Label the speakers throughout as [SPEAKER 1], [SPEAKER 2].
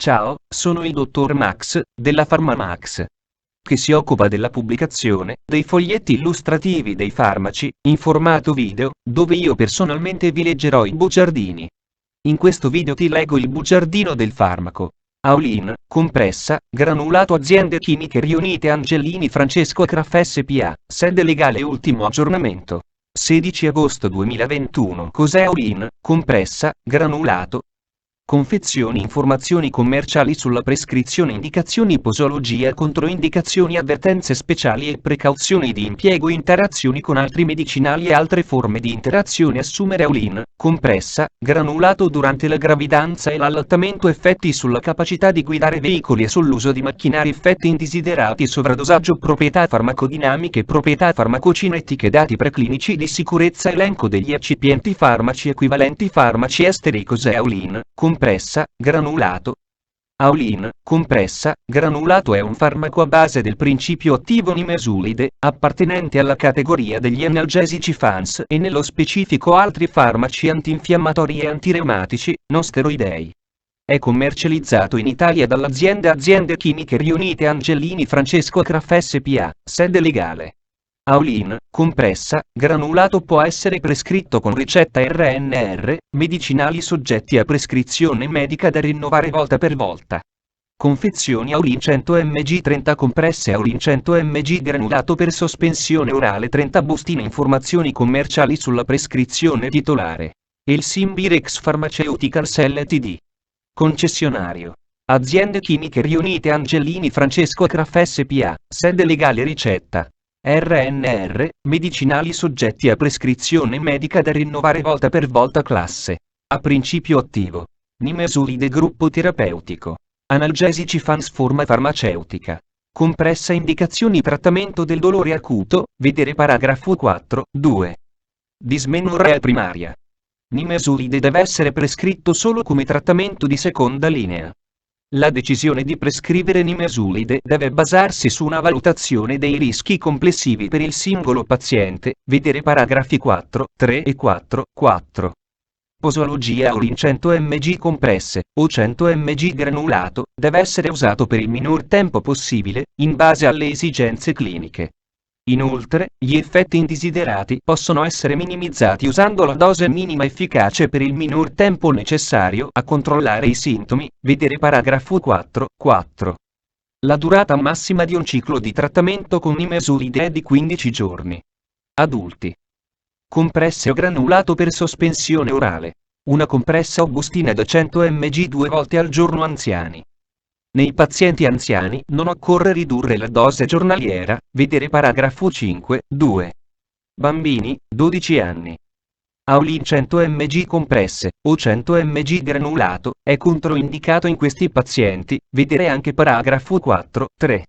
[SPEAKER 1] Ciao, sono il dottor Max, della PharmaMax, che si occupa della pubblicazione dei foglietti illustrativi dei farmaci, in formato video, dove io personalmente vi leggerò i bugiardini. In questo video ti leggo il bugiardino del farmaco. Aulin, compressa, granulato aziende chimiche riunite Angelini Francesco Craf SPA, sede legale ultimo aggiornamento. 16 agosto 2021. Cos'è Aulin, compressa, granulato? Confezioni, informazioni commerciali sulla prescrizione, indicazioni, posologia, controindicazioni, avvertenze speciali e precauzioni di impiego, interazioni con altri medicinali e altre forme di interazione. Assumere Aulin, compressa, granulato durante la gravidanza e l'allattamento, effetti sulla capacità di guidare veicoli e sull'uso di macchinari, effetti indesiderati, sovradosaggio, proprietà farmacodinamiche, proprietà farmacocinetiche, dati preclinici di sicurezza, elenco degli eccipienti farmaci, equivalenti farmaci esteri. Cos'è Aulin, compressa, granulato? Aulin, compressa, granulato è un farmaco a base del principio attivo nimesulide, appartenente alla categoria degli analgesici FANS e nello specifico altri farmaci antinfiammatori e antireumatici, non steroidei. È commercializzato in Italia dall'azienda Aziende Chimiche Riunite Angelini Francesco Craf SPA, sede legale. Aulin, compressa, granulato può essere prescritto con ricetta RNR, medicinali soggetti a prescrizione medica da rinnovare volta per volta. Confezioni Aulin 100 mg 30 compresse, Aulin 100 mg granulato per sospensione orale 30 bustine. Informazioni commerciali sulla prescrizione titolare. Elsim Birex Pharmaceuticals Ltd. Concessionario. Aziende Chimiche Riunite Angelini Francesco Craf SPA, sede legale. Ricetta RNR, medicinali soggetti a prescrizione medica da rinnovare volta per volta. Classe A. Principio attivo nimesulide, gruppo terapeutico. Analgesici FANS, forma farmaceutica. Compressa, indicazioni, trattamento del dolore acuto, vedere paragrafo 4, 2. Dismenorrea primaria. Nimesulide deve essere prescritto solo come trattamento di seconda linea. La decisione di prescrivere nimesulide deve basarsi su una valutazione dei rischi complessivi per il singolo paziente, vedere paragrafi 4, 3 e 4, 4. Posologia Aulin 100 mg compresse, o 100 mg granulato, deve essere usato per il minor tempo possibile, in base alle esigenze cliniche. Inoltre, gli effetti indesiderati possono essere minimizzati usando la dose minima efficace per il minor tempo necessario a controllare i sintomi, vedere paragrafo 4, 4. La durata massima di un ciclo di trattamento con nimesulide è di 15 giorni. Adulti. Compresse o granulato per sospensione orale. Una compressa o bustina da 100 mg 2 volte al giorno. Anziani. Nei pazienti anziani non occorre ridurre la dose giornaliera, vedere paragrafo 5, 2. Bambini, 12 anni. Aulin 100 mg compresse, o 100 mg granulato, è controindicato in questi pazienti, vedere anche paragrafo 4, 3.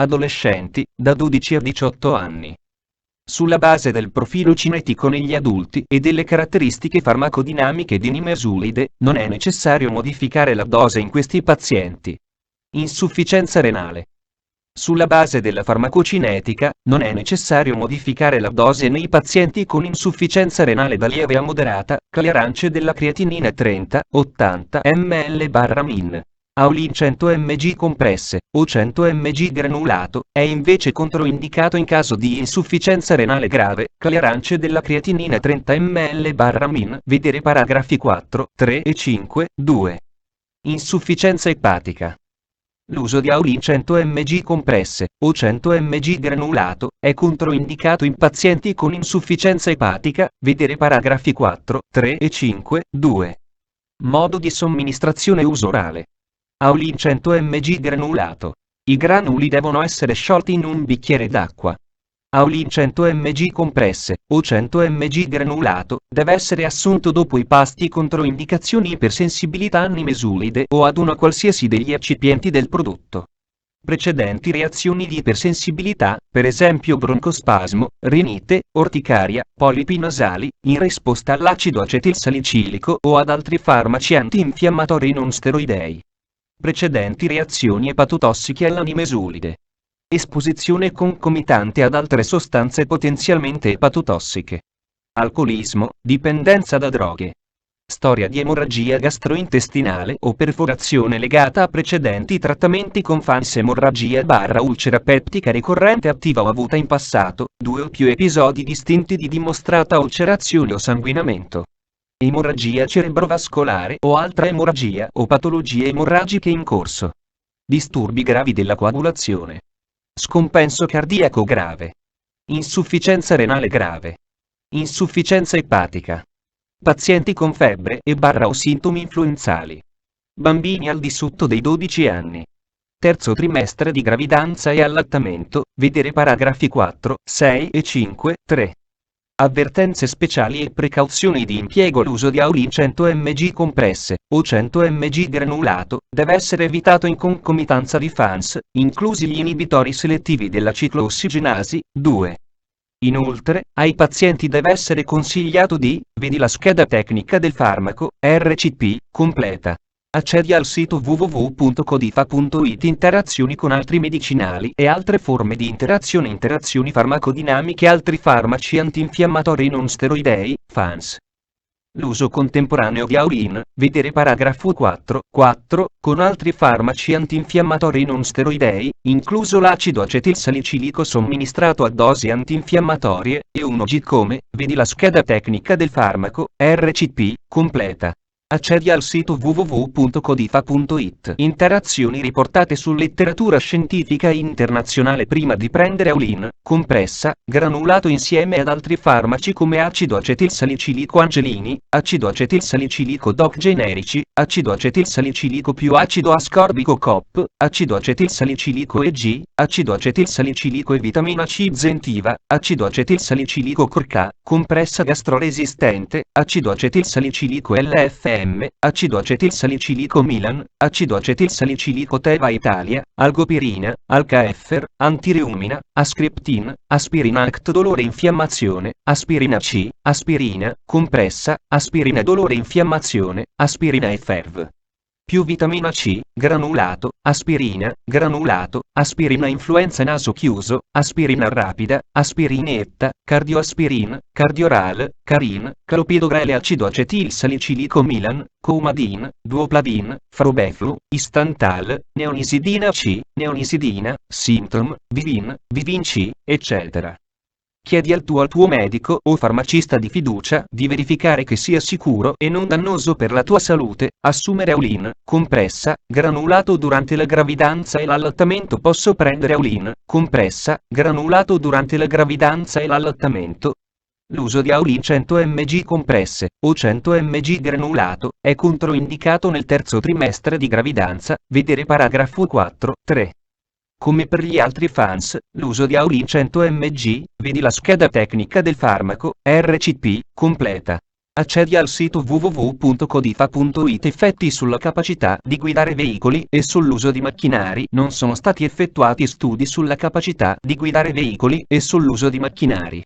[SPEAKER 1] Adolescenti, da 12 a 18 anni. Sulla base del profilo cinetico negli adulti e delle caratteristiche farmacodinamiche di nimesulide, non è necessario modificare la dose in questi pazienti. Insufficienza renale. Sulla base della farmacocinetica, non è necessario modificare la dose nei pazienti con insufficienza renale da lieve a moderata, clearance della creatinina 30-80 ml/min. Aulin 100 mg compresse, o 100 mg granulato, è invece controindicato in caso di insufficienza renale grave, clearance della creatinina 30 ml/min, vedere paragrafi 4, 3 e 5, 2. Insufficienza epatica. L'uso di Aulin 100 mg compresse, o 100 mg granulato, è controindicato in pazienti con insufficienza epatica, vedere paragrafi 4, 3 e 5, 2. Modo di somministrazione uso orale. Aulin 100 mg granulato. I granuli devono essere sciolti in un bicchiere d'acqua. Aulin 100 mg compresse, o 100 mg granulato, deve essere assunto dopo i pasti. Controindicazioni: ipersensibilità a nimesulide o ad una qualsiasi degli eccipienti del prodotto. Precedenti reazioni di ipersensibilità, per esempio broncospasmo, rinite, orticaria, polipi nasali, in risposta all'acido acetilsalicilico o ad altri farmaci antinfiammatori non steroidei. Precedenti reazioni epatotossiche alla nimesulide. Esposizione concomitante ad altre sostanze potenzialmente epatotossiche. Alcolismo, dipendenza da droghe. Storia di emorragia gastrointestinale o perforazione legata a precedenti trattamenti con FANS. Emorragia/ulcera peptica ricorrente attiva o avuta in passato, 2 o più episodi distinti di dimostrata ulcerazione o sanguinamento. Emorragia cerebrovascolare o altra emorragia o patologie emorragiche in corso. Disturbi gravi della coagulazione. Scompenso cardiaco grave. Insufficienza renale grave. Insufficienza epatica. Pazienti con febbre o sintomi influenzali. Bambini al di sotto dei 12 anni. Terzo trimestre di gravidanza e allattamento, vedere paragrafi 4, 6 e 5, 3. Avvertenze speciali e precauzioni di impiego. L'uso di Aulin 100 mg compresse, o 100 mg granulato, deve essere evitato in concomitanza di FANS, inclusi gli inibitori selettivi della cicloossigenasi, 2. Inoltre, ai pazienti deve essere consigliato di, vedi la scheda tecnica del farmaco, RCP, completa. Accedi al sito www.codifa.it. Interazioni con altri medicinali e altre forme di interazione. Interazioni farmacodinamiche. Altri farmaci antinfiammatori non steroidei, FANS. L'uso contemporaneo di Aulin, vedere paragrafo 4, 4, con altri farmaci antinfiammatori non steroidei, incluso l'acido acetilsalicilico somministrato a dosi antinfiammatorie, e 1 g come, vedi la scheda tecnica del farmaco, RCP, completa. Accedi al sito www.codifa.it. Interazioni riportate su letteratura scientifica internazionale. Prima di prendere Aulin, compressa, granulato insieme ad altri farmaci come acido acetilsalicilico Angelini, acido acetilsalicilico DOC generici, acido acetilsalicilico più acido ascorbico COP, acido acetilsalicilico EG, acido acetilsalicilico e vitamina C Zentiva, acido acetilsalicilico CRK, compressa gastroresistente, acido acetilsalicilico LFM, acido acetilsalicilico Milan, acido acetilsalicilico Teva Italia, algopirina, alka-effer, antireumina, ascriptin, aspirina ACT dolore infiammazione, aspirina C, aspirina, compressa, aspirina dolore infiammazione, aspirina EFERV. Più vitamina C, granulato, granulato, aspirina influenza naso chiuso, aspirina rapida, aspirinetta, cardioaspirin, cardioral, carin, clopidogrel acido acetilsalicilico Milan, coumadin, duoplavin, frobeflu, istantal, neonisidina C, neonisidina, symptom, vivin C, eccetera. Chiedi al tuo medico o farmacista di fiducia di verificare che sia sicuro e non dannoso per la tua salute assumere Aulin, compressa, granulato durante la gravidanza e l'allattamento. Posso prendere Aulin, compressa, granulato durante la gravidanza e l'allattamento? L'uso di Aulin 100 mg compresse, o 100 mg granulato, è controindicato nel terzo trimestre di gravidanza, vedere paragrafo 4, 3. Come per gli altri FANS, l'uso di Aulin 100 mg, vedi la scheda tecnica del farmaco, RCP, completa. Accedi al sito www.codifa.it. Effetti sulla capacità di guidare veicoli e sull'uso di macchinari. Non sono stati effettuati studi sulla capacità di guidare veicoli e sull'uso di macchinari.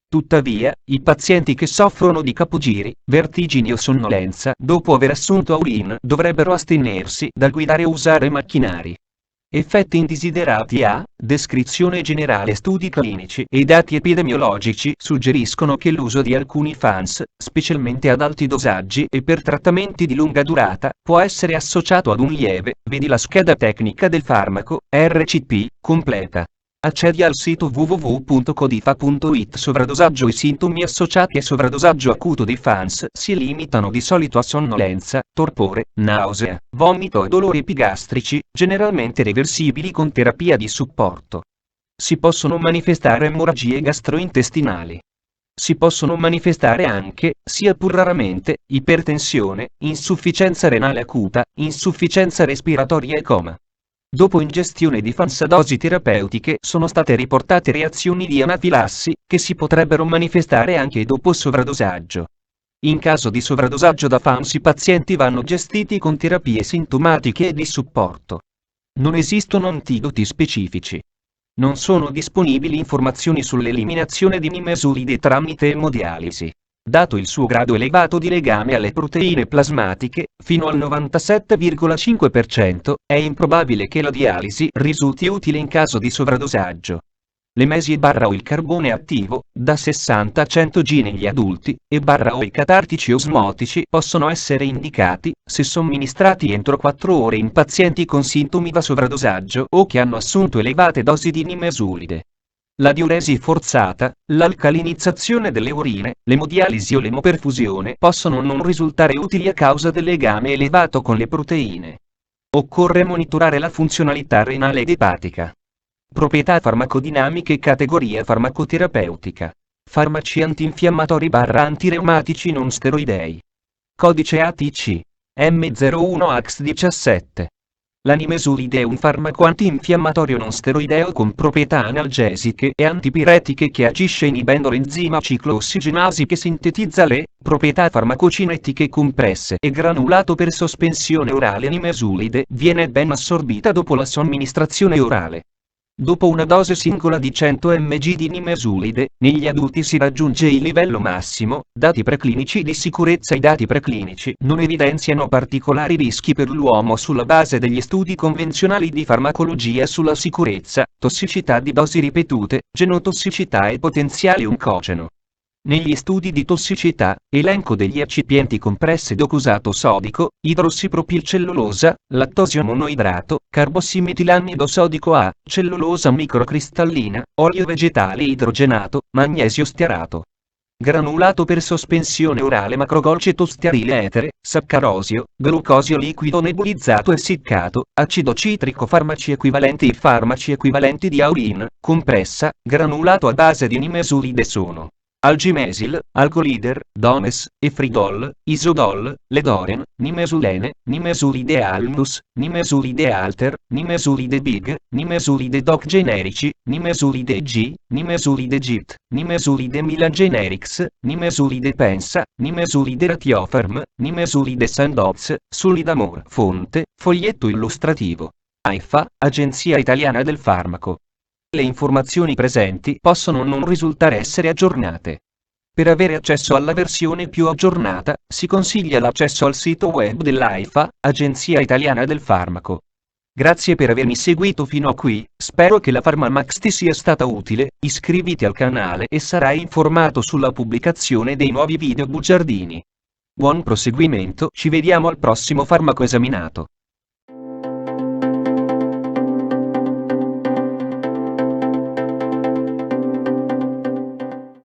[SPEAKER 1] Tuttavia, i pazienti che soffrono di capogiri, vertigini o sonnolenza dopo aver assunto Aulin dovrebbero astenersi dal guidare o usare macchinari. Effetti indesiderati. Descrizione generale. Studi clinici e dati epidemiologici suggeriscono che l'uso di alcuni FANS, specialmente ad alti dosaggi e per trattamenti di lunga durata, può essere associato ad un lieve, vedi la scheda tecnica del farmaco, RCP, completa. Accedi al sito www.codifa.it. Sovradosaggio. I sintomi associati a sovradosaggio acuto dei FANS si limitano di solito a sonnolenza, torpore, nausea, vomito e dolori epigastrici, generalmente reversibili con terapia di supporto. Si possono manifestare emorragie gastrointestinali. Si possono manifestare anche, sia pur raramente, ipertensione, insufficienza renale acuta, insufficienza respiratoria e coma. Dopo ingestione di FANS a dosi terapeutiche sono state riportate reazioni di anafilassi, che si potrebbero manifestare anche dopo sovradosaggio. In caso di sovradosaggio da FANS i pazienti vanno gestiti con terapie sintomatiche e di supporto. Non esistono antidoti specifici. Non sono disponibili informazioni sull'eliminazione di nimesulide tramite emodialisi. Dato il suo grado elevato di legame alle proteine plasmatiche, fino al 97,5%, è improbabile che la dialisi risulti utile in caso di sovradosaggio. le mesi barra o il carbone attivo, da 60 a 100 g negli adulti, e barra o i catartici osmotici possono essere indicati, se somministrati entro 4 ore in pazienti con sintomi da sovradosaggio o che hanno assunto elevate dosi di nimesulide. La diuresi forzata, l'alcalinizzazione delle urine, l'emodialisi o l'emoperfusione possono non risultare utili a causa del legame elevato con le proteine. Occorre monitorare la funzionalità renale ed epatica. Proprietà farmacodinamiche e categoria farmacoterapeutica. Farmaci antinfiammatori barra antireumatici non steroidei. Codice ATC. M01AX17. La nimesulide è un farmaco antinfiammatorio non steroideo con proprietà analgesiche e antipiretiche che agisce inibendo l'enzima cicloossigenasi che sintetizza le proprietà farmacocinetiche compresse e granulato per sospensione orale. Nimesulide viene ben assorbita dopo la somministrazione orale. Dopo una dose singola di 100 mg di nimesulide, negli adulti si raggiunge il livello massimo. Dati preclinici di sicurezza. I dati preclinici non evidenziano particolari rischi per l'uomo sulla base degli studi convenzionali di farmacologia sulla sicurezza, tossicità di dosi ripetute, genotossicità e potenziale oncogeno. Negli studi di tossicità, elenco degli eccipienti compresse docusato sodico, idrossipropilcellulosa, lattosio monoidrato, carbossimetilamido sodico A, cellulosa microcristallina, olio vegetale idrogenato, magnesio stearato. Granulato per sospensione orale macrogolceto stearile etere, saccarosio, glucosio liquido nebulizzato essiccato, acido citrico. Farmaci equivalenti. I farmaci equivalenti di Aulin, compressa, granulato a base di nimesulide sono Algimesil, Alcolider, Domes, Efridol, Isodol, Ledoren, Nimesulene, Nimesulide Almus, Nimesulide Alter, Nimesulide Big, Nimesulide Doc generici, Nimesulide G, Nimesulide Git, Nimesulide Milan Generics, Nimesulide Pensa, Nimesulide Ratiofarm, Nimesulide Sandoz, Sulidamor. Fonte, foglietto illustrativo. AIFA, Agenzia Italiana del Farmaco. Le informazioni presenti possono non risultare essere aggiornate. Per avere accesso alla versione più aggiornata, si consiglia l'accesso al sito web dell'AIFA, Agenzia Italiana del Farmaco. Grazie per avermi seguito fino a qui, spero che la PharmaMax ti sia stata utile. Iscriviti al canale e sarai informato sulla pubblicazione dei nuovi video bugiardini. Buon proseguimento, ci vediamo al prossimo farmaco esaminato.